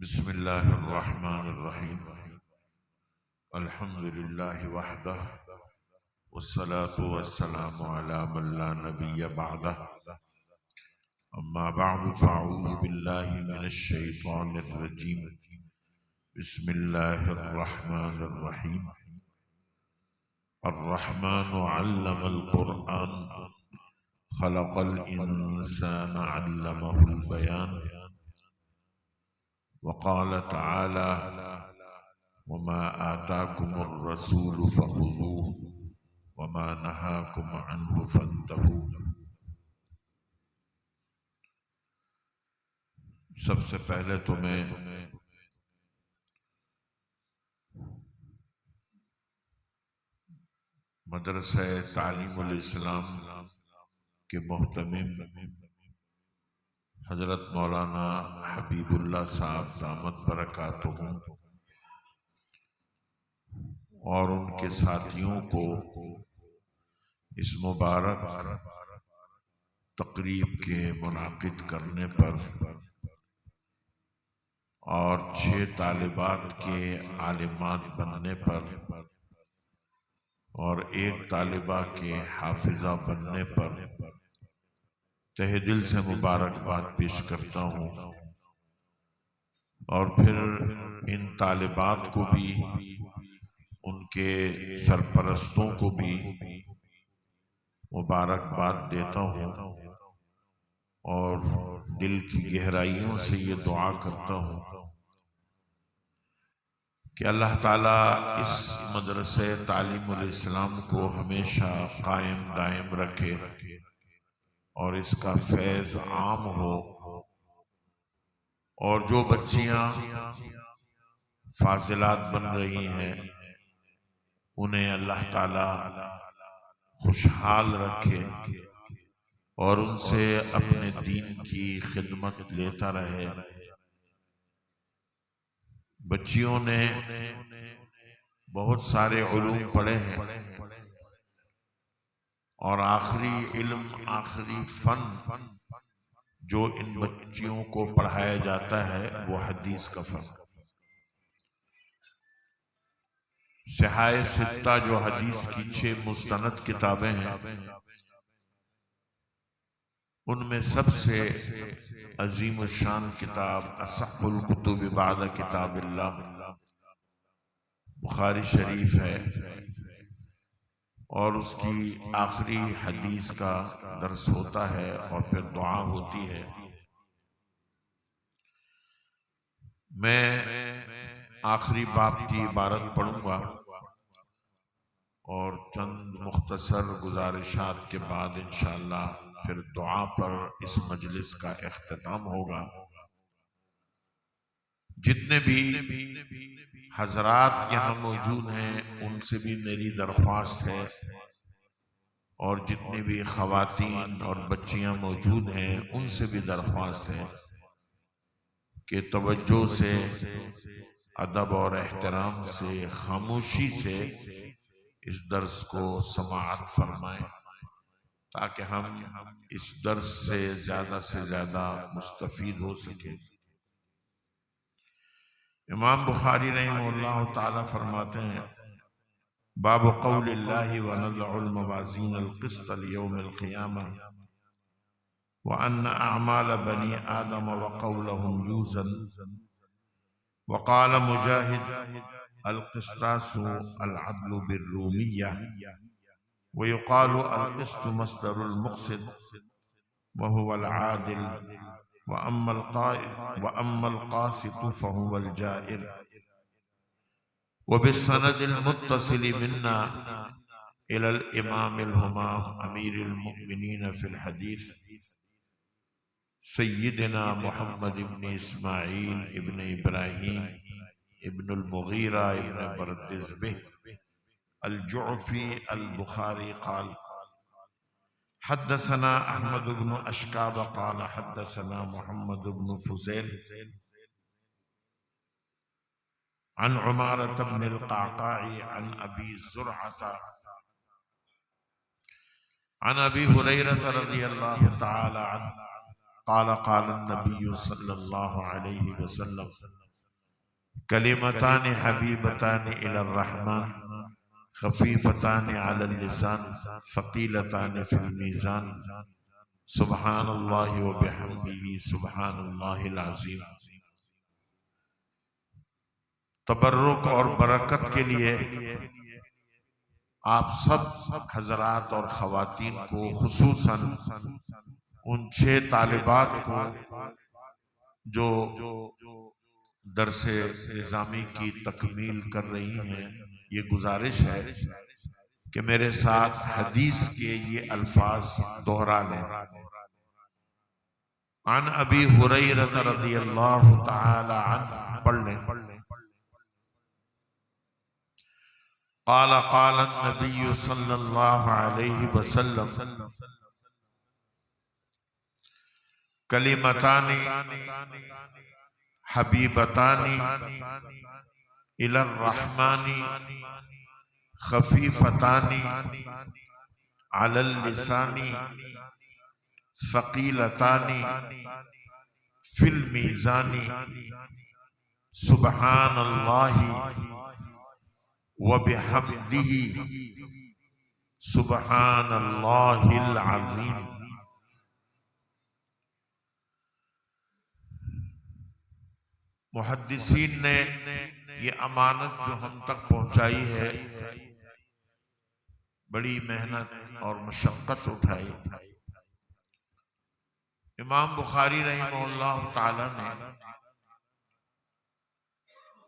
बिस्मिल्लाहिर्रहमानिर्रहीम। अल्हम्दुलिल्लाहि वहदह वस्सलातु वस्सलामु अला मन ला नबिय्य बअदह। अम्मा बअद फ़अऊज़ु बिल्लाहि मिनश शैतानिर रजीम। बिस्मिल्लाहिर्रहमानिर्रहीम। अर्रहमानु अल्लमल क़ुरआन खलक़ल इंसान अल्लमहुल बयान। वक़ाल तआला वमा आताकुमुर रसूलु फ़ख़ुज़ूहु वमा नहाकुम अन्हु फ़न्तहू। सबसे पहले तो मैं मदरसा तालीमुल इस्लाम के मोहतमिम हजरत मौलाना हबीबुल्लाह साहब दामत बरकातुहू और उनके साथियों को इस मुबारक तकरीब के मुनाकिद करने पर और 6 तालिबात के आलिमात बनने पर और 1 तालिबा के हाफिजा बनने पर तहे दिल से मुबारकबाद पेश करता हूँ। और फिर इन तालिबात को भी उनके सरपरस्तों को भी मुबारकबाद देता हूँ और दिल की गहराइयों से ये दुआ करता हूँ कि अल्लाह ताला इस मदरसे तालीमुल इस्लाम को हमेशा कायम दायम रखे और इसका फैज़ आम हो। और जो बच्चियां फाजिलात बन रही हैं उन्हें अल्लाह ताला खुशहाल रखे और उनसे अपने दीन की खिदमत लेता रहे। बच्चियों ने बहुत सारे उलूम पढ़े हैं और आखिरी इल्म, आखिरी फन जो इन बच्चियों को पढ़ाया जाता है वो हदीस का फन। सिहाए सित्ता जो हदीस की 6 मुस्तनद किताबें हैं उनमें सबसे अजीम शान किताब असहुल कुतुब बाद किताबिल्लाह बुखारी शरीफ है और उसकी आखिरी हदीस का दर्स होता है और फिर दुआ होती है। मैं आखिरी बाब की इबारत पढ़ूंगा और चंद मुख्तसर गुजारिशात के बाद इंशाअल्लाह फिर दुआ पर इस मजलिस का इख्तिताम होगा। जितने भी हजरात यहाँ मौजूद हैं उनसे भी मेरी दरख्वास्त है और जितनी भी खवातीन और बच्चियां मौजूद हैं उनसे भी दरख्वास्त है कि तवज्जो से, अदब और एहतराम से, खामोशी से इस दर्स को समाअत फरमाएं ताकि हम इस दर्स से ज्यादा मुस्तफीद हो सके। इमाम बुखारी रहमहुल्लाह ताला फरमाते हैं बाब क़ौलिल्लाहि व नज़उल मवाज़ीन अल-क़िस्त लियौमिल क़ियामह व अन्न अअमाल बनी आदम व क़ौलहुम यूज़न व क़ाल मुजाहिद अल-क़िस्तासु अल-अदलु बिर्रूमिय्या व युक़ालु अल-क़िस्तु मस्दरुल मुक़सित व हुवल आदिल व अम्मल क़ासितु फ़हुवल जाइर व बिस्सनदिल मुत्तसिल मिन्ना इलल इमामिल हुमाम अमीरुल मुमिनीन फिल हदीस सय्यिदना मुहम्मद इब्न इस्माईल इब्न इब्राहीम इब्नुल मुगीरा इब्न बरदिज़बह अल-जुअफ़ी अल-बुखारी क़ाल हद्दसना अहमद इब्न अशकाब क़ाल हद्दसना मुहम्मद इब्न फुज़ैल अन उमारत इब्न अल-क़अक़ाई अन अबी ज़ुरअत अन अबी हुरैरह रज़ियल्लाहु तआला अन्हु क़ाल क़ाल नबी सल्लल्लाहु अलैहि वसल्लम कलिमतान हबीबतान इलर रहमान खफीफतान अलल लिसान सकीलतान फिल मीज़ान सुब्हानल्लाहि व बिहम्दिही सुब्हानल्लाहिल अज़ीम। तबर्रुक और बरकत के लिए आप सब हजरात और खवातीन को, खुसूसन उन 6 तालिबात को जो दरसे निज़ामी की तकमील कर रही हैं, ये गुजारिश है कि मेरे साथ हदीस के ये अल्फाज दोहरा लें। अन अबी हुरैरा रज़ियल्लाहु तआला अन्हु पढ़ लें। क़ाला क़ाला नबी सल्लल्लाहु अलैहि वसल्लम कलिमतानी हबीबतानी इलर रहमानी खफीफतानी अलल लिसानी सकीलतानी फिल मीज़ानी सुब्हानल्लाहि व बिहम्दिही सुब्हानल्लाहिल अज़ीम। मुहद्दिसीन ने ये अमानत जो हम तक पहुंचाई है, बड़ी मेहनत और मशक्कत उठाई। इमाम बुखारी रहमहुल्लाह ताला ने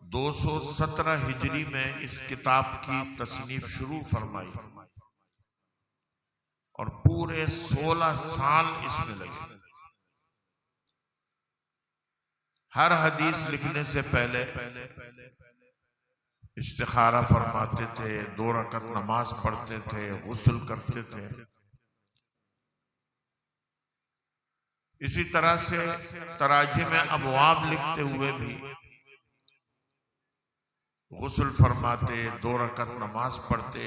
217 हिजरी में इस किताब की तसनीफ शुरू फरमाई और पूरे 16 साल इसमें लगे। हर हदीस लिखने से पहले इस्तिखारा फरमाते थे, 2 रकत नमाज पढ़ते थे, गुस्ल करते थे। इसी तरह से तराजी में अबवाब लिखते हुए भी गुस्ल फरमाते, 2 रकत नमाज पढ़ते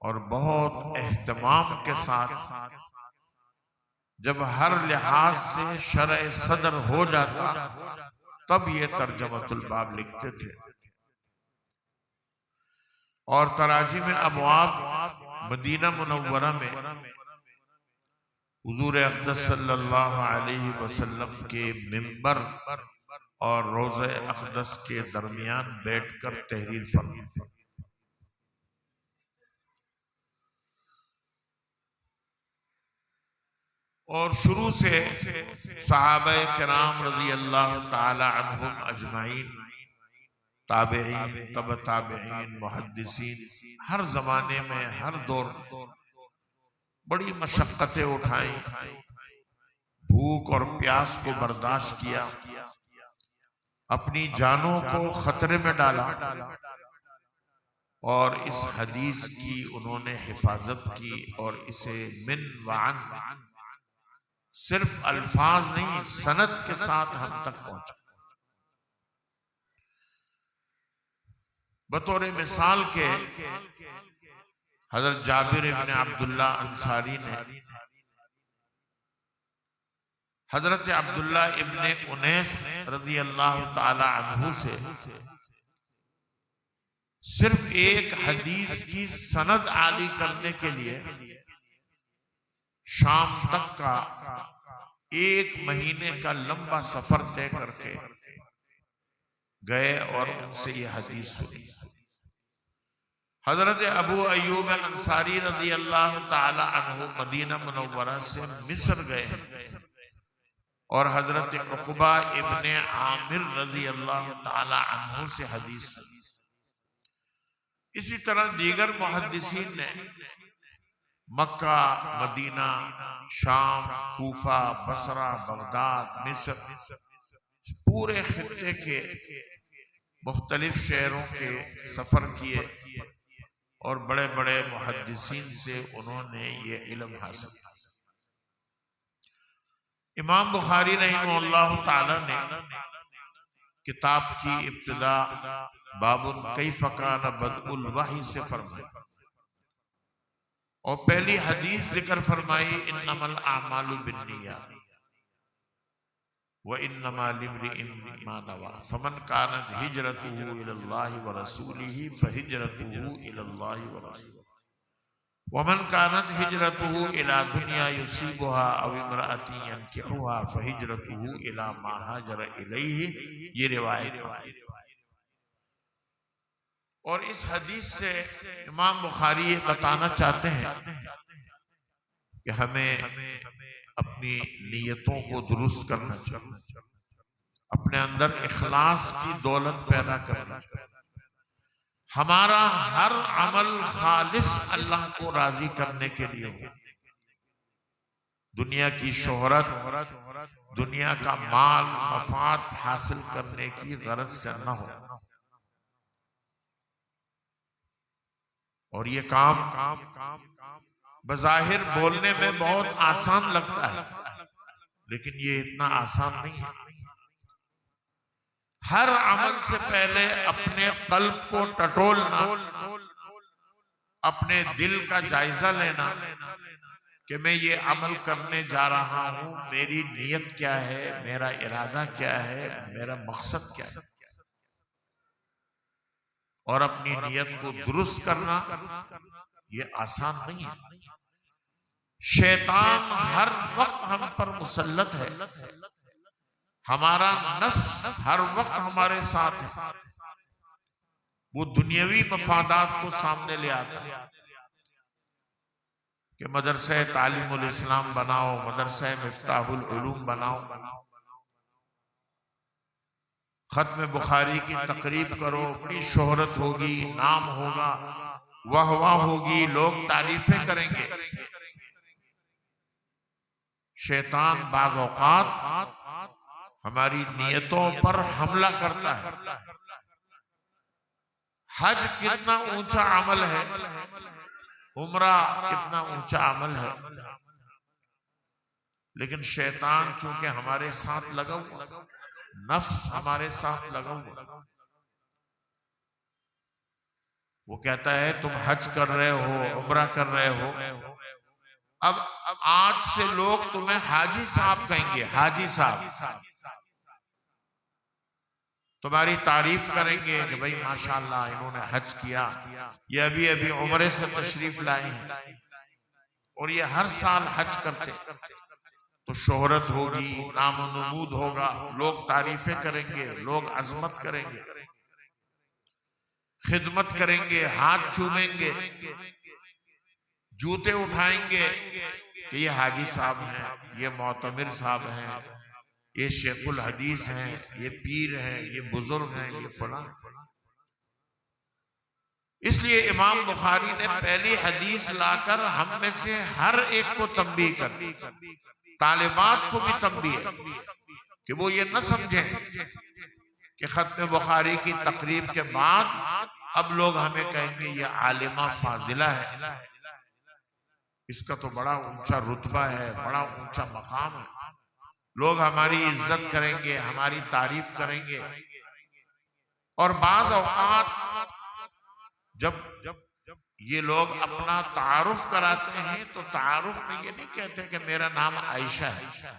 और बहुत एहतमाम के साथ जब हर लिहाज से शरअ सदर हो जाता तब ये तर्जमतुल बाब लिखते थे। और तराजी में अबवाब मदीना मुनव्वरा में हुजूर अक़दस सल्लल्लाहु अलैहि वसल्लम के मिंबर और रोज़े अक़दस के दरमियान बैठकर तहरीर फरमाते। और शुरू से सहाबाए किराम रज़ी अल्लाह ताला अन्हुम अजमाइन, ताबईन, तब ताबईन, मुहद्दिसीन हर जमाने में हर दौर बड़ी मशक्कतें उठाई, भूख और प्यास को बर्दाश्त किया, अपनी जानों को खतरे में डाला और इस हदीस की उन्होंने हिफाजत की और इसे मिन वान सिर्फ अल्फाज नहीं, सनद के साथ हम तक पहुंचा। बतौर मिसाल के हजरत जाबिर इब्न अब्दुल्ला अंसारी ने हजरत अब्दुल्ला इब्न उनैस रज़ी अल्लाह ताला अन्हु से सिर्फ एक हदीस की सनद आली करने के लिए शाम तक का 1 महीने का लंबा सफर तय करके गए और उनसे ये हदीस सुनी। हजरत अबू अय्यूब अंसारी रज़ी अल्लाह ताला अन्हु मदीना मुनव्वरा से मिस्र गए और हजरत उक़बा इब्ने आमिर रज़ी अल्लाह ताला अन्हु से हदीस सुनी। इसी तरह दीगर मुहद्दिसीन ने मक्का, मदीना, शाम, कूफा, बसरा, बगदाद, मिस्र पूरे खित्ते के मुख्तलिफ शहरों के सफर किए और बड़े बड़े मुहद्दिसीन से उन्होंने ये इल्म हासिल किया। इमाम बुखारी रहमहुल्लाह ताला ने किताब की इब्तिदा बाबुन कैफ़ कान बदउल वही से फरमाई और पहली हदीस जिक्र फरमाई इन्नमल आमालु बिन्नियात व इन्नमा लिम्रिइन मा नवा फमन कानत हिजरतुहु इलल्लाहि व रसूलिही फहिजरतुहु इलल्लाहि व रसूलिही वमन कानत हिजरतुहु इला दुनिया युसीबुहा अव इम्रअतिन यनकिहुहा फहिजरतुहु इला मा हाजर इलैहि। ये रिवायत। और इस हदीस से इमाम बुखारी ये बताना चाहते हैं कि हमें अपनी नीयतों को दुरुस्त करना चाहिए, अपने अंदर इखलास की दौलत पैदा करना चाहिए। हमारा हर अमल खालिस अल्लाह को राजी करने के लिए हो। दुनिया की शोहरत, दुनिया का माल मफाद हासिल करने की गरज से न हो। और ये काम बज़ाहिर बोलने में बहुत आसान लगता है, लेकिन ये इतना आसान नहीं है। हर अमल से पहले अपने कल्ब को टटोलना, अपने दिल का जायजा लेना कि मैं ये अमल करने जा रहा हूं, मेरी नीयत क्या है, मेरा इरादा क्या है, मेरा मकसद क्या है। और अपनी नीयत को दुरुस्त करना ये आसान नहीं है। शैतान हर वक्त हम पर मुसल्लत है, हमारा नफ्स हर वक्त हमारे साथ है। वो दुनियावी मफादात को सामने ले आता है कि मदरसा तालीमुल इस्लाम बनाओ, मदरसा मिफ्ताहुल उलूम बनाओ, खत्म बुखारी की तकरीब करो, बड़ी शोहरत होगी, नाम होगा, वाह होगी, लोग तारीफें करेंगे। शैतान बाज़ औक़ात हमारी नियतों पर हमला करता है। हज कितना ऊंचा अमल है, उम्रा कितना ऊंचा अमल है, लेकिन शैतान चूंकि हमारे साथ लगा हुआ, नफ्स हमारे साथ लगा हुआ, वो कहता है तुम हज कर रहे हो, उम्रा कर रहे हो, अब आज से लोग तुम्हें हाजी साहब कहेंगे, हाजी साहब तुम्हारी तारीफ करेंगे कि भाई माशाल्लाह इन्होंने हज किया, ये अभी अभी उम्रे से तशरीफ लाए हैं और ये हर साल हज करते। तो शोहरत होगी, नाम नमूद होगा, लोग तारीफें करेंगे, लोग अजमत करेंगे, खिदमत करेंगे, हाथ चूमेंगे, जूते उठाएंगे कि ये हाजी साहब हैं, ये मोतमिर साहब हैं, ये शेखुल हदीस हैं, ये पीर हैं, ये बुजुर्ग हैं, ये फलां। इसलिए इमाम बुखारी ने पहली हदीस लाकर हम में से हर एक को तंबीह कर दी, तालिबात को भी तंबीह कि वो ये न समझें कि खत्म बुखारी की तकरीब के बाद अब लोग हमें कहेंगे ये आलिमा फाजिला है, इसका तो बड़ा ऊंचा रुतबा है, बड़ा ऊंचा मकाम है, लोग हमारी इज्जत करेंगे, हमारी तारीफ करेंगे। और बाज़ औक़ात जब ये लोग अपना तारुफ कराते हैं तो तारुफ में ये नहीं कहते कि मेरा नाम आयशा है,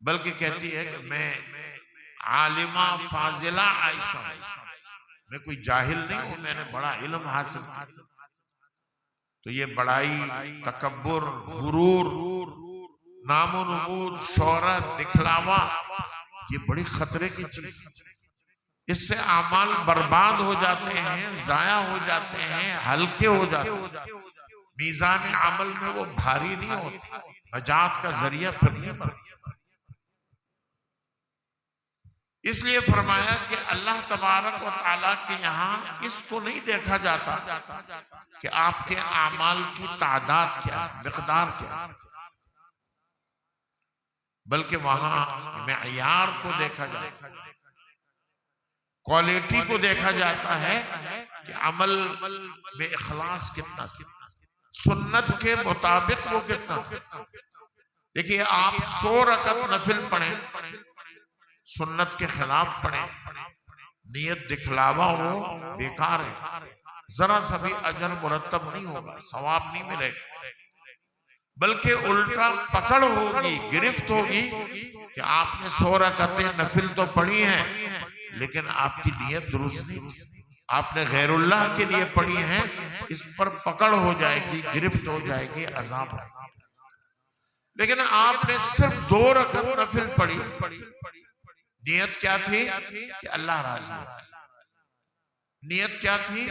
बल्कि कहती है कि मैं आलिमा फाजिला आयशा हूं, मैं कोई जाहिल नहीं हूं, मैंने बड़ा इल्म हासिल किया। तो ये बड़ाई, तकब्बुर, गुरूर, नामो नमूद, शोहरत, दिखलावा, ये बड़ी खतरे की चीज। इससे आमाल बर्बाद हो जाते हैं, जाया हो जाते हैं, हल्के हो जाते हैं, मीज़ान अमल में वो भारी नहीं होता, नजात का जरिया फिर नहीं बनता। इसलिए फरमाया कि अल्लाह तबारक व तआला के यहाँ इसको नहीं देखा जाता कि आपके आमाल की तादाद क्या, मिकदार क्या, बल्कि वहां मेयार को देखा जाता है, क्वालिटी को देखा जाता है कि अमल में इखलास कितना, सुन्नत के मुताबिक वो कितना। देखिए आप 100 रकत नफिल पढ़े, सुन्नत के खिलाफ पढ़े, नियत दिखलावा हो, बेकार है, जरा सा भी अजर मुरत्तब नहीं होगा, सवाब नहीं मिलेगा, बल्कि उल्टा पकड़ होगी, गिरफ्त होगी कि आपने 100 रकातें नफिल तो पढ़ी हैं, लेकिन आपकी नीयत दुरुस्त नहीं थी, आपने गैरुल्लाह के लिए पढ़ी हैं, इस पर पकड़ हो जाएगी, गिरफ्त हो जाएगी, अजाब है। लेकिन आपने सिर्फ 2 रकात नफिल पढ़ी, नियत क्या थी कि अल्लाह राजी हो, नियत क्या थी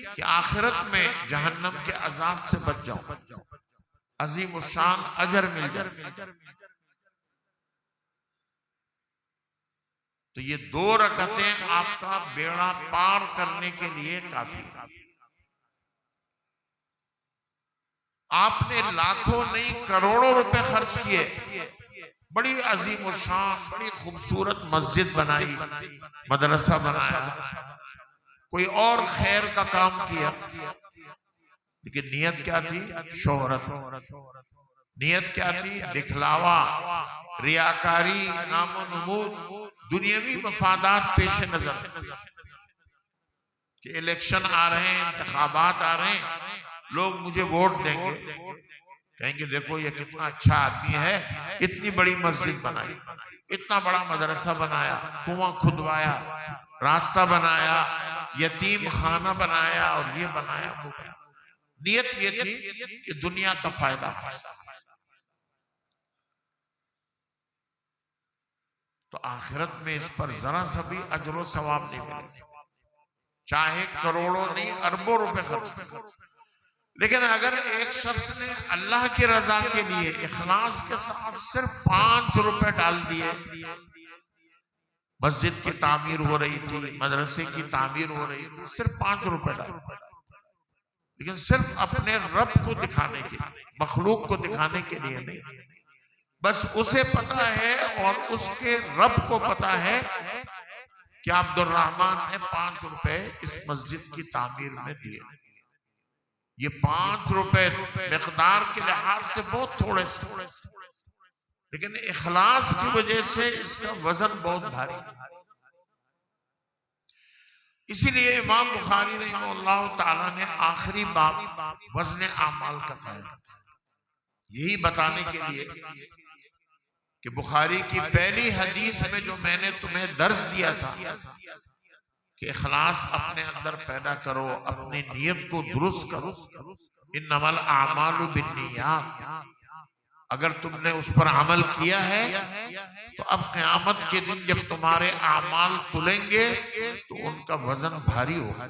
कि आखिरत में जहन्नम के अजाब से बच जाऊं, अजीम शान अजर मिल जाए। तो ये 2 रकातें आपका बेड़ा पार करने के लिए काफी। आपने लाखों नहीं करोड़ों रुपए खर्च किए, बड़ी अजीम शान बड़ी खूबसूरत मस्जिद बनाई, मदरसा बनाया, कोई और खैर का काम किया, लेकिन नियत क्या थी? शोहरत। नियत क्या थी? दिखलावा, रियाकारी, नामो नमूद, दुनियावी मफादात पेश नजर कि इलेक्शन आ रहे हैं, इंतखाबात आ रहे हैं, लोग मुझे वोट देंगे, कहेंगे देखो ये कितना अच्छा आदमी है, इतनी बड़ी मस्जिद बनाई, इतना बड़ा मदरसा बनाया, कुआं खुदवाया, रास्ता बनाया, यतीम खाना बनाया, और ये बनाया वो बनाया। नियत ये थी कि दुनिया का फायदा है। तो आखिरत में इस पर जरा सा भी अजर व सवाब नहीं मिलेगा, चाहे करोड़ों नहीं अरबों रुपए खर्च करें। लेकिन अगर एक शख्स ने अल्लाह की रजा के लिए इखलास के साथ सिर्फ 5 रुपए डाल दिए, मस्जिद की तामीर हो रही थी, मदरसे की तामीर हो रही थी, सिर्फ 5 रुपए डाल, लेकिन सिर्फ अपने रब को दिखाने के लिए, मखलूक को दिखाने के लिए नहीं, बस उसे पता है और उसके रब को पता है कि अब्दुर्रहमान ने 5 रुपए इस मस्जिद की तामीर में दिए। ये 5 रुपए मिकदार के लिहाज से बहुत थोड़े से, लेकिन इखलास की वजह से इसका वजन बहुत भारी। इसीलिए इमाम बुखारी रहमतुल्लाह ताला ने आखिरी बाब वज़न आमाल का कायदा, यही बताने के लिए कि बुखारी की पहली हदीस में जो मैंने तुम्हें दर्स दिया था कि इखलास अपने अंदर पैदा करो, अपनी नीयत को दुरुस्त करो, इन्नमल आमालु बिन्नियात, अगर तुमने उस पर अमल किया है तो अब क़यामत के दिन जब तुम्हारे आमाल तुलेंगे तो उनका वजन भारी होगा,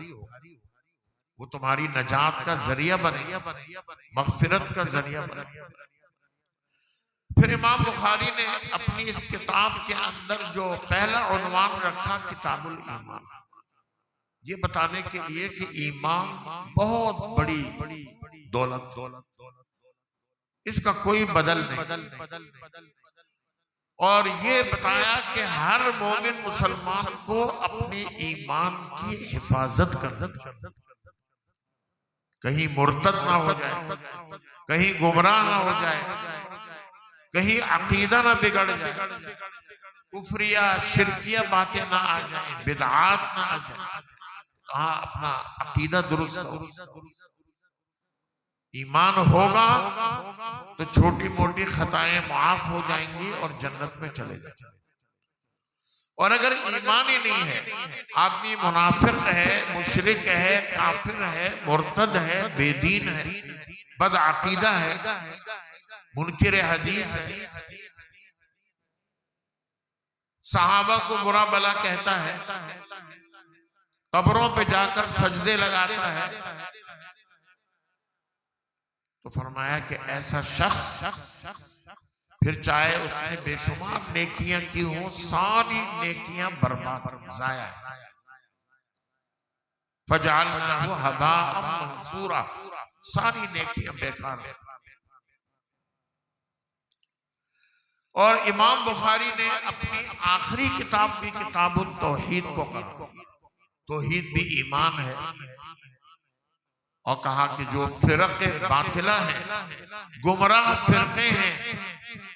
वो तुम्हारी नजात का जरिया बनेगा, मग़फ़िरत का जरिया बनेगा। फिर इमाम बुखारी ने अपनी इस किताब के अंदर जो पहला उन्वान रखा किताबुल ईमान, ये बताने के लिए कि ईमान बहुत बड़ी दौलत, इसका कोई बदल नहीं, और ये बताया कि हर मोमिन मुसलमान को अपने ईमान की हिफाजत करना, कहीं मुर्तद ना हो जाए, कहीं गुमराह ना हो जाए, कहीं अकीदा ना बिगड़ जाए, कुफरिया शिरकिया बातें ना आ जाए, बिदआत ना आ जाए, कहा अपना अकीदा दुरुस्त करो। ईमान होगा तो छोटी मोटी खताएं माफ हो जाएंगी और जन्नत में चले जाएंगे। और अगर ईमान ही नहीं है, आदमी मुनाफिक है, मुशरिक है, काफिर है, मुर्तद है, बेदीन है, बदअकीदा है, मुनकिर हदीस है, सहाबा को बुरा भला कहता है, कब्रों पे जाकर सजदे लगाता है, तो फरमाया कि ऐसा शख्स फिर चाहे उसने बेशुमार नेकियां की हो, सारी नेकियां बर्बाद जाया, फजअलनाहु हबाअम मंसूरा, सारी नेकियां बेकार। और इमाम बुखारी ने अपनी आखिरी किताब भी किताबुत तौहीद को कहा, तौहीद भी ईमान है, और कहा कि जो फिरक़े बातिला हैं, गुमराह फिरक़े हैं,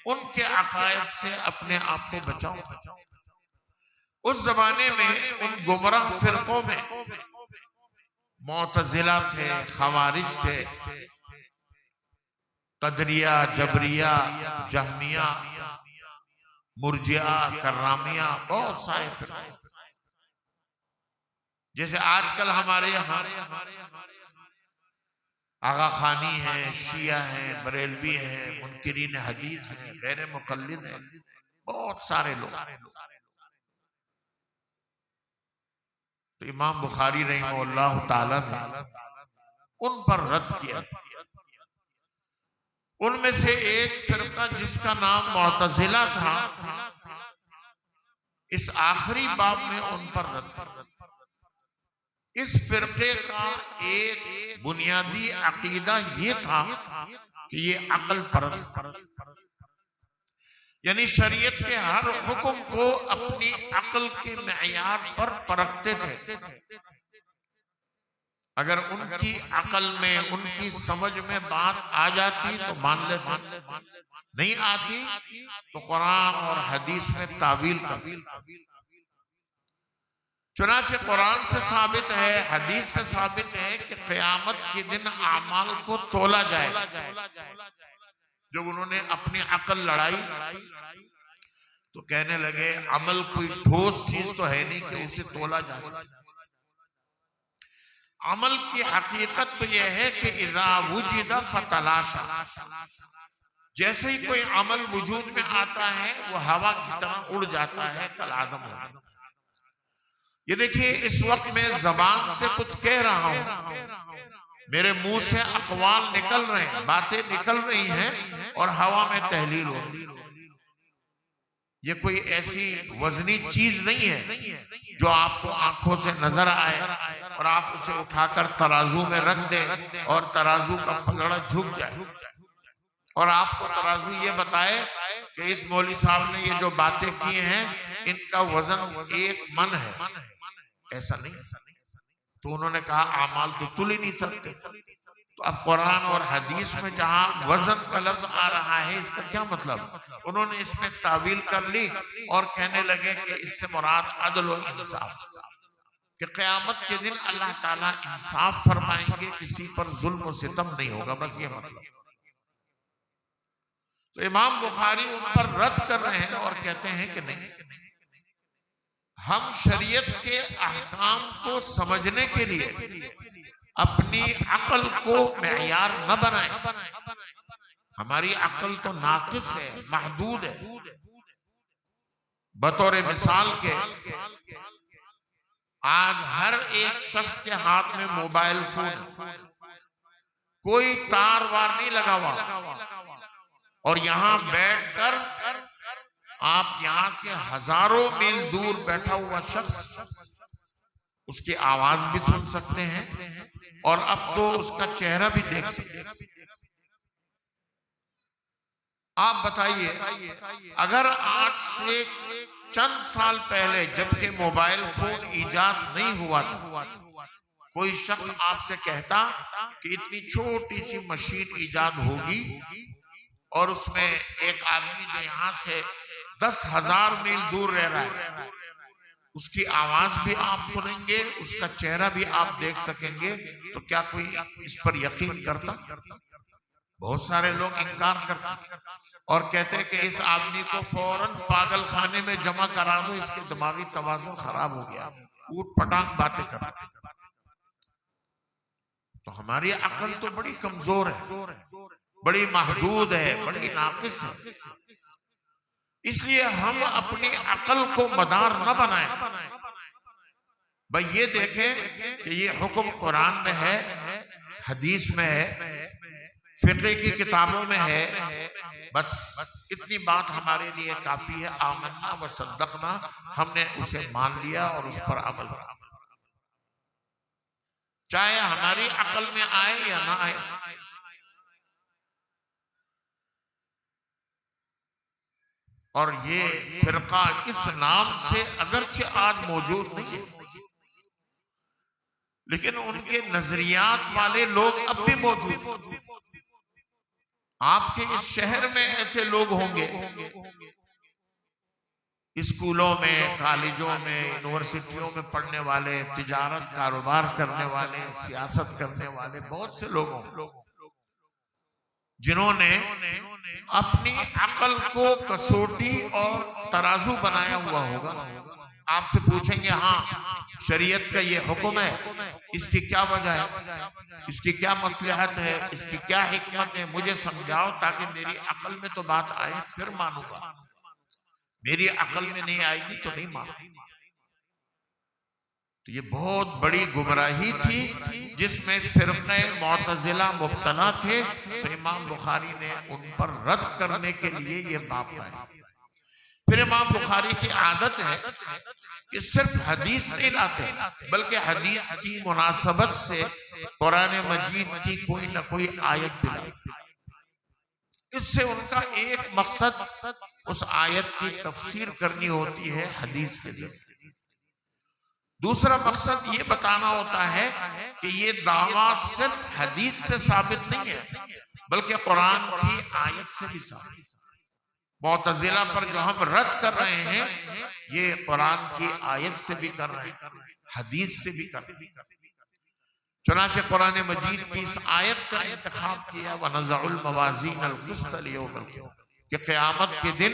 उनके अकायद से अपने आप को बचाओ। उस जमाने में उन गुमराह फिरक़ों में मुअतज़िला थे, खवारिज थे, कदरिया, जबरिया, जहमिया, मुर्जिया, कर्रामिया, बहुत सारे फिरके। जैसे आजकल हमारे यहाँ आगा खानी है, शिया है, बरेलवी है, मुनकिरीन हदीस है, गैर मुकल्लिद है, बहुत सारे लोग। तो इमाम बुखारी रहमहुल्लाह ताला ने उन पर रद्द किया। उनमें से एक फिरका जिसका नाम मुअतज़िला था, इस आखिरी बाब में उन पर रद्द। इस फिरके का एक बुनियादी अकीदा ये था कि ये अक्ल परस्त, यानी शरीयत के हर हुक्म को अपनी अक्ल के मेयार पर परखते थे। अगर उनकी अक्ल में, उनकी समझ में बात आ जाती तो मान लेते, नहीं आती तो कुरान और हदीस में तावील करते। चुनांचे कुरान से साबित है, हदीस से साबित है कि क़यामत के दिन आमाल को तोला जाएगा। जब उन्होंने अपनी अक्ल लड़ाई तो कहने लगे अमल कोई ठोस चीज तो है नहीं कि उसे तोला जा सके। अमल की हकीकत तो यह है कि इज़ा वुजिदा फतलाशा, जैसे ही कोई अमल वजूद में आता है वो हवा की तरह उड़ जाता है, कल आदम हो। ये देखिए, इस वक्त मैं जबान से कुछ कह रहा हूं, मेरे मुंह से अक़वाल निकल रहे हैं, बातें निकल रही हैं और हवा में तहलील हो रही है। ये कोई ऐसी वजनी चीज नहीं है जो आपको आंखों से नजर आए और आप उसे उठाकर तराजू में रख दें और तराजू का पलड़ा झुक जाए और आपको तराजू ये बताए कि इस मौलवी साहब ने ये जो बातें की हैं इनका वजन 1 मन है। ऐसा नहीं। तो उन्होंने कहा आमाल तो तुल ही नहीं सकते। तो अब कुरान और हदीस में जहां वजन का लफ्ज आ रहा है, इसका क्या मतलब? उन्होंने इसमें तावील कर ली और कहने लगे कि इससे मुराद अदल और इंसाफ, कि क़यामत के दिन अल्लाह ताला इंसाफ फरमाएंगे, किसी पर जुल्म और सितम नहीं होगा, बस ये मतलब। तो इमाम बुखारी उन पर रद्द कर रहे हैं और कहते हैं कि नहीं, हम शरीयत के अहकाम को समझने के लिए अपनी अक्ल को मेयार न बनाएं। हमारी अक्ल तो नाकिस है, महदूद है। बतौर मिसाल के आज हर एक शख्स के हाथ में मोबाइल फोन, कोई तार वार नहीं लगा हुआ, और यहां बैठकर आप यहां से हजारों मील दूर बैठा हुआ शख्स उसकी आवाज भी सुन सकते हैं और अब तो उसका चेहरा भी देख सकते हैं। आप बताइए, अगर आज से चंद साल पहले, जबकि मोबाइल फोन इजाद नहीं हुआ था, कोई शख्स आपसे कहता कि इतनी छोटी सी मशीन इजाद होगी और उसमें एक आदमी जो यहां से 10,000 मील दूर रह रहा है, उसकी आवाज भी आप सुनेंगे, उसका चेहरा भी आप देख सकेंगे, तो क्या कोई इस पर यकीन करता? बहुत सारे लोग इनकार करते और कहते हैं कि इस आदमी को फौरन पागल खाने में जमा करा दो, इसके दिमागी तवाज़ुन खराब हो गया, ऊट पटांग बातें कर। तो हमारी अक्ल तो बड़ी कमजोर है, बड़ी महदूद है, बड़ी नाकिस है। इसलिए हम अपनी अक्ल को मदार न बनाएं। भाई ये देखें कि ये हुक्म कुरान में है, हदीस में है, फिक़ह की किताबों में है, बस इतनी बात हमारे लिए काफी है। आमन्ना व सद्दक़ना, हमने उसे मान लिया और उस पर अमल किया, चाहे हमारी अक्ल में आए या ना आए। और ये फिरका इस नाम से अगरचे आज मौजूद नहीं है, लेकिन उनके नजरियात वाले लोग अब भी मौजूद हैं। आपके इस शहर में ऐसे लोग होंगे, स्कूलों में, कॉलेजों में, यूनिवर्सिटियों में पढ़ने वाले, तिजारत कारोबार करने वाले, सियासत करने वाले बहुत से लोग होंगे। जिन्होंने अपनी अकल को कसौटी और तराजू बनाया हुआ होगा। आपसे पूछेंगे हाँ शरीयत का ये हुक्म है, इसकी क्या वजह है, इसकी क्या मसलहत है, इसकी क्या हिकमत है, मुझे समझाओ ताकि मेरी अकल में तो बात आए फिर मानूंगा, मेरी अकल में नहीं आएगी तो नहीं मानूंगा। तो ये बहुत बड़ी गुमराही थी जिसमें फिरक़े मुअतज़िला मुब्तला थे। तो इमाम बुखारी ने उन पर रद्द करने के लिए ये बाब लाया। फिर इमाम बुखारी की आदत है कि सिर्फ हदीस नहीं लाते बल्कि हदीस की मुनासबत से कुरान मजीद की कोई ना कोई आयत भी लाते। इससे उनका एक मकसद उस आयत की तफसीर करनी होती है हदीस के जरिए। दूसरा मकसद ये बताना होता है कि ये दावा सिर्फ हदीस से साबित नहीं है बल्कि कुरान की आयत से भी साबित। मुअतज़िला पर जो हम रद्द कर रहे हैं ये कुरान की आयत से भी कर रहे हैं, हदीस से भी कर रहे हैं। चुनांचे कुरान मजीद की इस आयत का इंतखाब किया, वनज़उल मवाज़ीन अल क़िस्त लियौमिल क़ियामह, कि क़यामत के दिन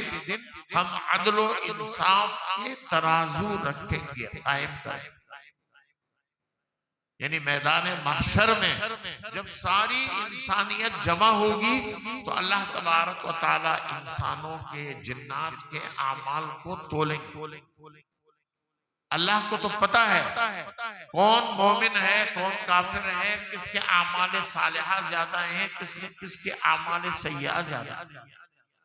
हम अदल व इंसाफ के तराजू रखेंगे, कायम करेंगे। यानी मैदान महशर में जब सारी इंसानियत जमा होगी तो अल्लाह तबारक व तआला इंसानों के जिन्नात के आमाल को तोलेंगे। अल्लाह को तो पता है कौन मोमिन है कौन काफिर है, किसके आमाल सालिहा ज्यादा है, किसके आमाल सय्या ज्यादा है,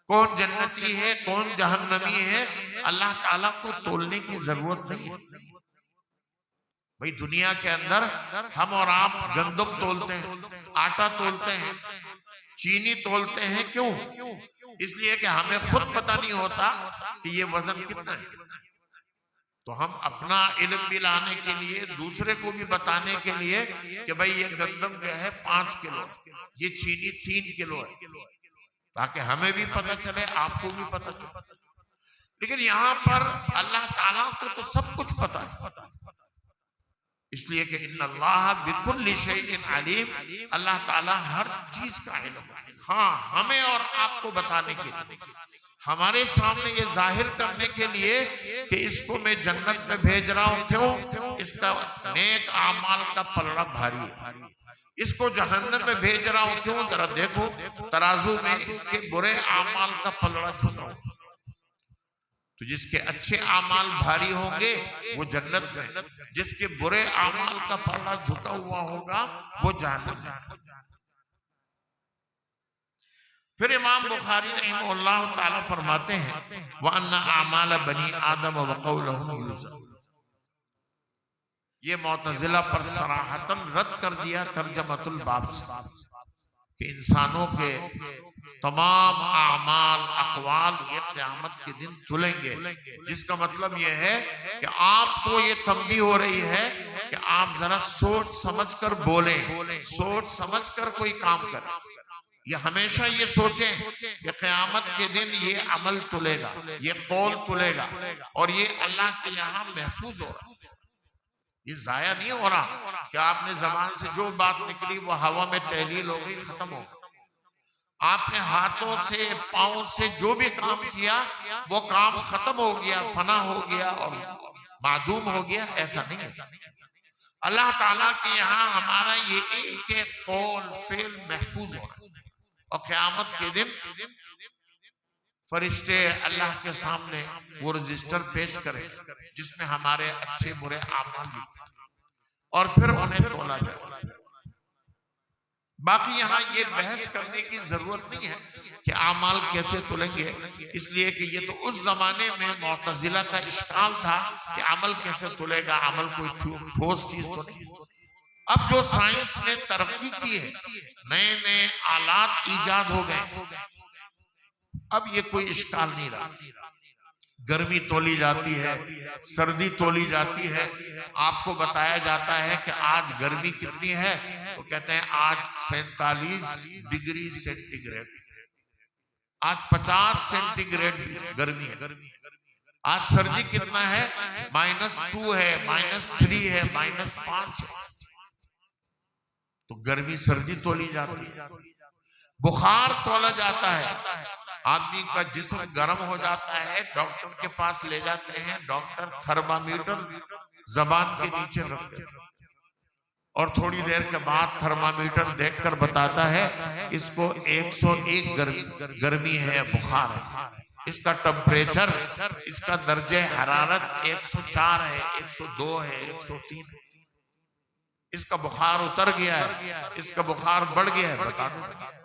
कौन जन्नती है कौन जहन्नमी है। अल्लाह ताला को तोलने की जरूरत नहीं है। भाई दुनिया के अंदर हम और आप गंदम तोलते हैं, आटा तोलते हैं, चीनी तोलते हैं। क्यों? इसलिए कि हमें खुद पता नहीं होता कि ये वजन कितना है। तो हम अपना इल्म भी लाने के लिए, दूसरे को भी बताने के लिए कि भाई ये गंदम जो है 5 किलो, ये चीनी 3 किलो है, ताकि हमें भी पता चले आपको भी पता चले। लेकिन यहाँ पर अल्लाह ताला को तो सब कुछ पता है, इसलिए कि इन्नल्लाह बिकुल्लि शैइन अलीम, अल्लाह ताला हर चीज का इल्म है। हाँ हमें और आपको बताने के लिए, हमारे सामने ये जाहिर करने के लिए कि इसको मैं जन्नत में भेज रहा हूं। क्यों? इसका नेक आमाल का पलड़ा भारी है। इसको जहन्नम में भेज रहा हूं। क्यों? जरा देखो तराजू में इसके बुरे आमाल का पलड़ा झुका हो। तो जिसके अच्छे आमाल भारी होंगे वो जन्नत में, जिसके बुरे आमाल का पलड़ा झुका हुआ होगा वो जहन्नम में। फिर इमाम बुखारी रहमहुल्लाह ताला फरमाते हैं व अन्ना आमाल बनी आदम व क़ौलुहुम युज़ा। ये मुअतज़िला पर सराहतन रद्द कर दिया तर्जमतुल बाब से कि इंसानों के तमाम आमाल अक़वाल ये क़यामत के दिन तुलेंगे। जिसका मतलब ये है कि आपको ये तंबी हो रही है कि आप जरा सोच समझ कर बोले, सोच समझ कर कोई काम करें। ये हमेशा ये सोचें कि क़यामत के दिन ये अमल तुलेगा, ये कौल तुलेगा और ये अल्लाह के यहाँ महफूज हो रहा, ये जाया नहीं हो रहा कि आपने जबान से जो बात निकली वो हवा में तहलील हो गई, खत्म हो गई। आपने हाथों से पाँव से जो भी काम किया वो काम खत्म हो गया, फना हो गया और मादूम हो गया, ऐसा नहीं है। अल्लाह ताला के यहाँ हमारा ये एक एक कौल फेल महफूज हो रहा है और क़यामत के दिन फरिश्ते अल्लाह के सामने वो रजिस्टर पेश करें जिसमें हमारे अच्छे बुरे आमाल लिखे और फिर उन्हें तोला जाए। बाकी यहाँ ये बहस करने की जरूरत नहीं है कि आमाल कैसे तुलेंगे, इसलिए कि ये तो उस जमाने में मुअतज़िला का इश्काल था कि अमल कैसे तुलेगा, अमल कोई ठोस चीज तो नहीं। अब जो साइंस ने तरक्की की है, नए नए आलात ईजाद हो गए, अब ये कोई इश्काल नहीं रहा। गर्मी तोली जाती है, सर्दी तोली जाती है, आपको बताया जाता है कि आज गर्मी कितनी है, तो कहते हैं आज 47 डिग्री सेंटीग्रेड, आज 50 सेंटीग्रेड गर्मी है। आज सर्दी कितना है? -2 है, -3 है, -5 है। तो गर्मी सर्दी तोली जाती है। बुखार तोला जाता है, आदमी का जिस्म गर्म हो जाता है, डॉक्टर के पास ले जाते हैं, डॉक्टर थर्मामीटर जबान के नीचे रख देता है और थोड़ी देर के बाद थर्मामीटर देखकर बताता है इसको 101 गर्मी है, बुखार है, इसका टेम्परेचर, इसका दर्जे हरारत 104 है, 102 है, 103 है, इसका बुखार उतर गया है, इसका बुखार बढ़ गया है, बता देता है।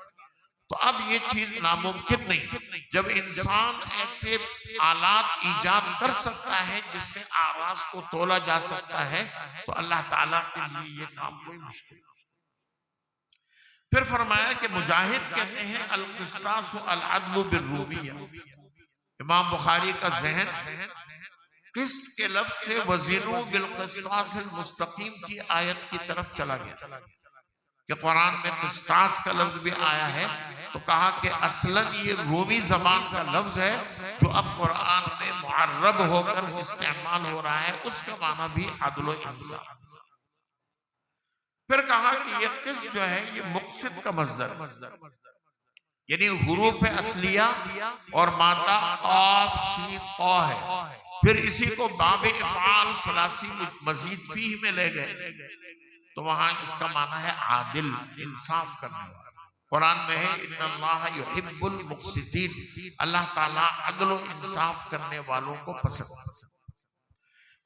तो अब ये चीज नामुमकिन नहीं, जब इंसान ऐसे आलात ईजाद कर सकता है जिससे आवाज को तोला जा सकता है, तो अल्लाह ताला के लिए ये काम कोई मुश्किल नहीं। फिर फरमाया कि मुजाहिद कहते हैं अल क़िस्तास अल अदल बिर्रूमिया। इमाम बुखारी का ज़हन किस्त के लफ्ज से वज़ीनु बिल क़िस्तास अल मुस्तकीम की आयत की तरफ चला गया कि कुरान में क़िस्तास का लफ्ज भी आया है, तो कहा कि असलन ये रोमी जबान का लफ्ज है जो अब कुरान में मुअर्रब होकर इस्तेमाल हो रहा है, उसका माना भी अदल व इंसाफ। फिर कहा कि ये किस जो है ये मुक़सिद का मज़दर, यानी हुरूफ असलिया और मादा क़ाफ सीन क़ा है। फिर इसी को बाब इफ़आल सुलासी मजीद फीह में ले गए, तो वहां इसका माना है आदिल, इंसाफ करने वाला। कुरान में है इन्नल्लाह युहिब्बुल मुक़सितीन, अल्लाह ताला अदल व इंसाफ करने वालों को पसंद है।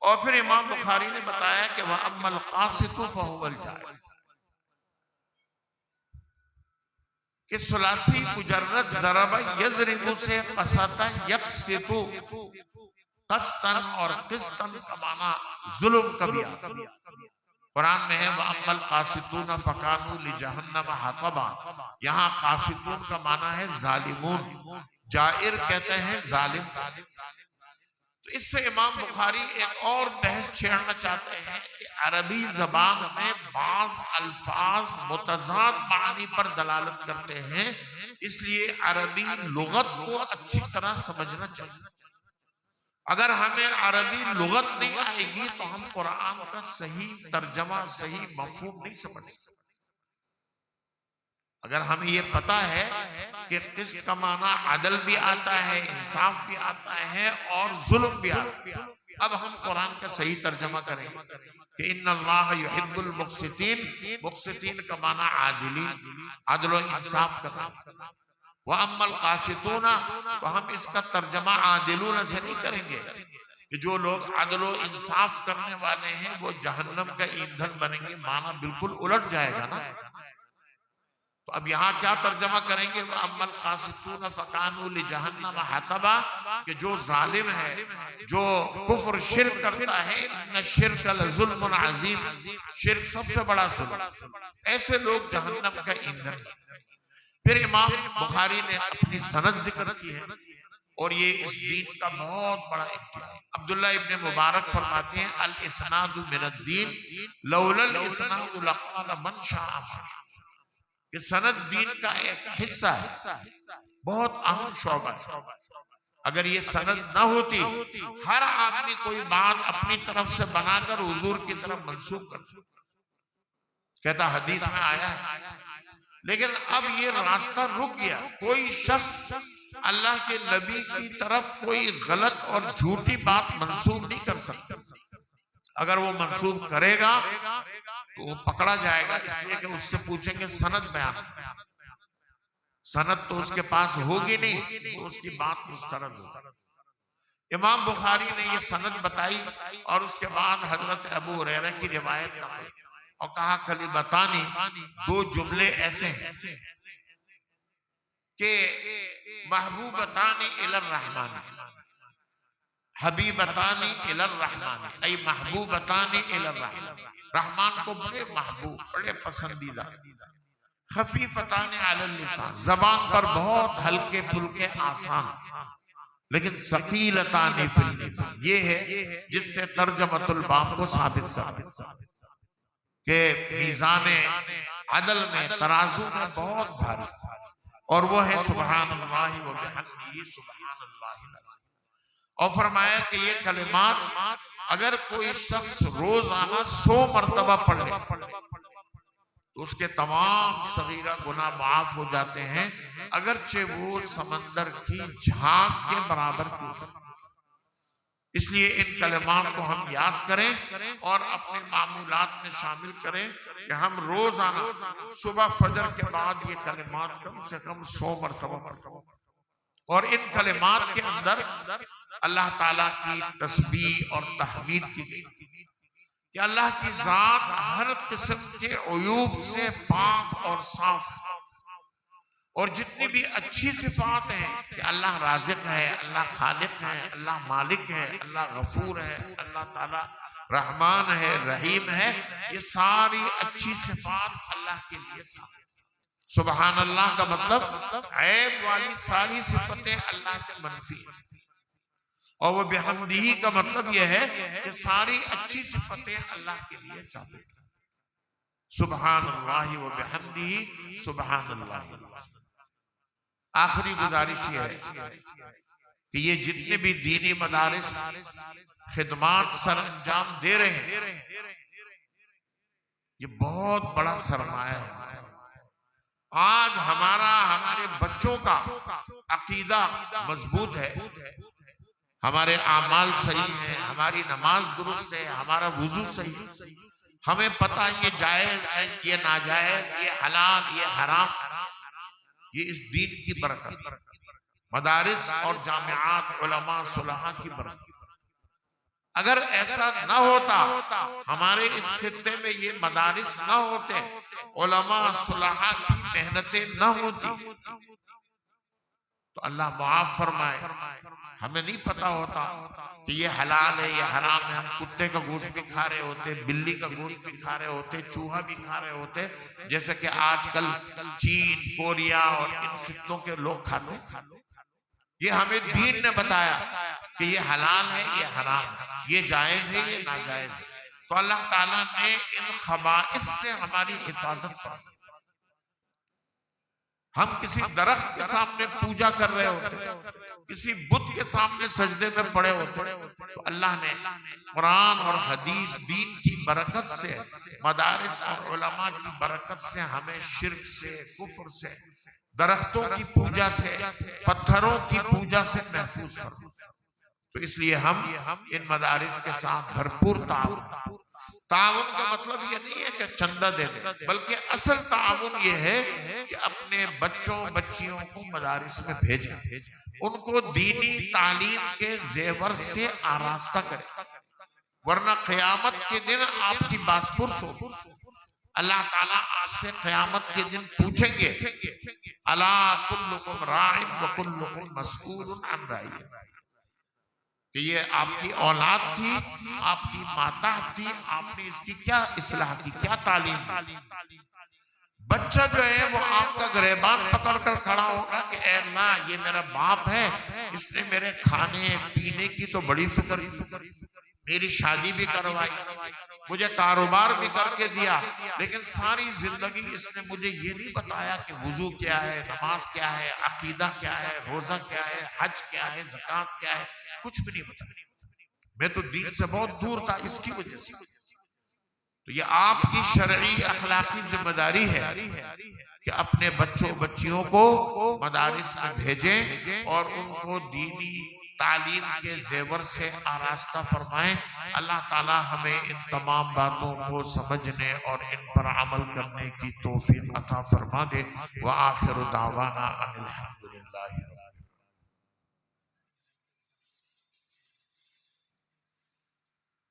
और फिर इमाम बुखारी ने बताया कि वह अम्मल क़ासितु फ़हुवल जाहिल, कि सुलासी मुजर्रद ज़रबा यज़रिबु से क़सता यक़सितु, क़स्तन और क़िस्तन का माना जुल्म का भी आता है। कुरान में है वअम्मल क़ासितून फ़कानू लिजहन्नम हतबा, यहाँ क़ासितून का माना है जालिमून, जाइर कहते हैं जालिम। तो इससे इमाम बुखारी एक और बहस छेड़ना चाहते हैं कि अरबी जबान में बाज़ अल्फाज मुतज़ाद मानी पर दलालत करते हैं, इसलिए अरबी लुगत को अच्छी तरह समझना चाहिए। अगर हमें अरबी लुगत नहीं आएगी तो हम कुरान का सही तर्जमा, सही मफहूम नहीं समझ सकते। अगर हमें ये पता है कि किस्त का माना अदल भी आता है, इंसाफ भी आता है और जुल्म भी आता है, अब हम कुरान का सही तर्जमा करेंगे कि इन्नल्लाह युहिब्बुल मुक़सितीन, मुक़सितीन का माना आदिलीन, अदल व इंसाफ का। वह अम्मल क़ासितूना, तो हम इसका तर्जमा आदिलून से नहीं करेंगे कि जो लोग अदल व इंसाफ करने वाले हैं वो जहन्नम का ईंधन बनेंगे, माना बिल्कुल उलट जाएगा ना। तो अब यहाँ क्या तर्जमा करेंगे, वह अम्मल क़ासितून फ़कानू लिजहन्नम हतबा, कि जो जालिम है, जो कुफ्र शिर्क करता है, इन्ना शिर्क लज़ुल्मुन अज़ीम, शिर्क सबसे बड़ा जुल्म, ऐसे लोग जहन्नम का ईंधन। फिर इमाम बुखारी ने अपनी सनद जिक्र की है और ये इस दीन का बहुत बड़ा इम्तियाज। अब्दुल्लाह इब्न मुबारक फरमाते हैं अल इस्नादु मिनद्दीन लौलल इस्नादु लक़ाल मन शाअ, कि सनद दीन का एक हिस्सा है, बहुत अहम शोबा है। अगर ये सनद ना होती, हर आदमी कोई बात अपनी तरफ से बनाकर हुजूर की तरफ मंसूब कर कहता हदीस में आया है, लेकिन अब ये रास्ता रुक गया। कोई शख्स अल्लाह के नबी की तरफ कोई गलत और झूठी बात मंसूब नहीं कर सकता। अगर वो मंसूब करेगा तो वो पकड़ा जाएगा, इसलिए कि उससे पूछेंगे सनद बयान, सनद तो उसके पास होगी नहीं, तो उसकी बात मुस्तरद होगी। इमाम बुखारी ने ये सनद बताई और उसके बाद हजरत अबू हुरैरा की रिवायत नकल और कहा कलिमतानी, दो जुमले ऐसे हैं कि महबूबतानी इलर रहमानी, हबीबतानी इलर रहमानी, ऐ महबूबतानी इलर रहमानी, रहमान को बड़े महबूब, बड़े पसंदीदा, खफीफतानी अलल लिसान, जबान पर बहुत हल्के फुल्के आसान, लेकिन सकीलतानी फिल मीज़ान, ये है जिससे तर्जमतुल बाब को साबित कर के मीज़ाने अदल में, तराजू में बहुत भारी, और वो है सुब्हानल्लाहि व बिहम्दिही सुब्हानल्लाह। और फरमाया कि ये कलिमात अगर कोई शख्स रोजाना 100 मरतबा पढ़ ले तो उसके तमाम सगीरा गुनाह माफ हो जाते हैं, अगरचे वो समंदर की झाग के बराबर क्यों न। इसलिए इन कलमात को हम याद करें और अपने मामूलात में शामिल करें कि हम रोजाना सुबह फजर के बाद ये कलमात कम से कम 100 मरतबा पढ़ें। और इन कलमात के अंदर अल्लाह ताला की तस्बीह और तहमीद की गई कि अल्लाह की जात हर किस्म के अयूब से पाक और साफ, और जितनी भी अच्छी सिफात हैं कि अल्लाह राज़िक है, अल्लाह खालिक है, अल्लाह मालिक है, अल्लाह गफूर है, अल्लाह ताला रहमान है, रहीम है, ये सारी अच्छी सिफात अल्लाह के लिए साबित। सुबहान अल्लाह का मतलब ऐब वाली सारी सिफतें अल्लाह से मनफी है, और वो बिहम्दिही का मतलब यह है कि सारी अच्छी सिफतें अल्लाह के लिए साबित। सुबहान अल्लाह व बिहम्दिही, सुबहान अल्लाह। आखिरी गुजारिश ये है कि ये जितने भी दीनी मदारिस खिदमात सर अंजाम दे रहे हैं, ये बहुत बड़ा सरमाया है। आज हमारे बच्चों का अकीदा मजबूत है, हमारे आमाल सही है, हमारी नमाज दुरुस्त है, हमारा वुजू सही है, हमें पता ये जायज है, ये नाजायज, ये हलाल, ये हराम, ये इस दीन की बरकत, मदारिस और जामियात उलमा सुलहा की बरकत। अगर ऐसा न होता, हमारे इस खित्ते में ये मदारिस न होते, उलमा सुलहा की मेहनतें न होती, तो अल्लाह माफ फरमाए, हमें नहीं पता होता कि ये हलाल है, ये हराम है। हम कुत्ते का गोश्त भी खा रहे होते, बिल्ली का गोश्त भी खा रहे होते, चूहा भी खा रहे होते, जैसे कि आजकल चीन, कोरिया और इन खित्तों के लोग खाते। ये हमें दीन ने बताया कि ये हलाल है, ये हराम है, ये जायज है, ये नाजायज है। तो अल्लाह ताला ने इन खबाइस से हमारी हिफाजत फरमाई। हम किसी दरख्त के सामने पूजा कर रहे होते, किसी बुत के सामने सजदे में पड़े होते, तो अल्लाह ने कुरान और हदीस दीन की बरकत से, मदारिस और उलमा की बरकत से हमें शिर्क से, कुफ्र से, दरख्तों की पूजा से, पत्थरों की पूजा से महफूज कर। तो इसलिए हम इन मदारिस के साथ भरपूर ताउन का मतलब ये नहीं है कि चंदा दे दे, बल्कि असल ताउन ये है कि अपने बच्चों बच्चियों को मदारिस में भेजें, उनको दीनी तालीम के जेवर से आरास्ता करें, वरना क़यामत के दिन आपकी बासपुरस हो। अल्लाह ताला आपसे क़यामत के दिन पूछेंगे, अला कुल्लुकुम राइन व कुल्लुकुम मसऊलुन अन रइय्यतिही, कि ये आपकी औलाद थी, आपकी माता थी, आपने इसकी क्या इस्लाह की, क्या तालीम दी। बच्चा जो है वो आपका गिरबान पकड़ कर खड़ा होगा कि ए अल्लाह, ये मेरा बाप है, इसने मेरे खाने पीने की तो बड़ी फिक्र की, मेरी शादी भी करवाई, मुझे कारोबार भी करके दिया, लेकिन सारी जिंदगी इसने मुझे ये नहीं बताया कि वुजू क्या है, नमाज क्या है, अकीदा क्या है, रोजा क्या है, हज क्या है, ज़कात क्या है, कुछ भी नहीं बताया। मैं तो दीन से बहुत दूर था इसकी वजह से। तो ये आपकी शरई अखलाकी जिम्मेदारी है कि अपने बच्चों बच्चियों को मदारिस में भेजें और उनको दीनी तालीम के जेवर से आरास्ता फरमाएं। अल्लाह ताला हमें इन तमाम बातों को समझने और इन पर अमल करने की तौफीक अता फरमा दे। व आखिर दावाना अनिल हम्दुलिल्लाहि।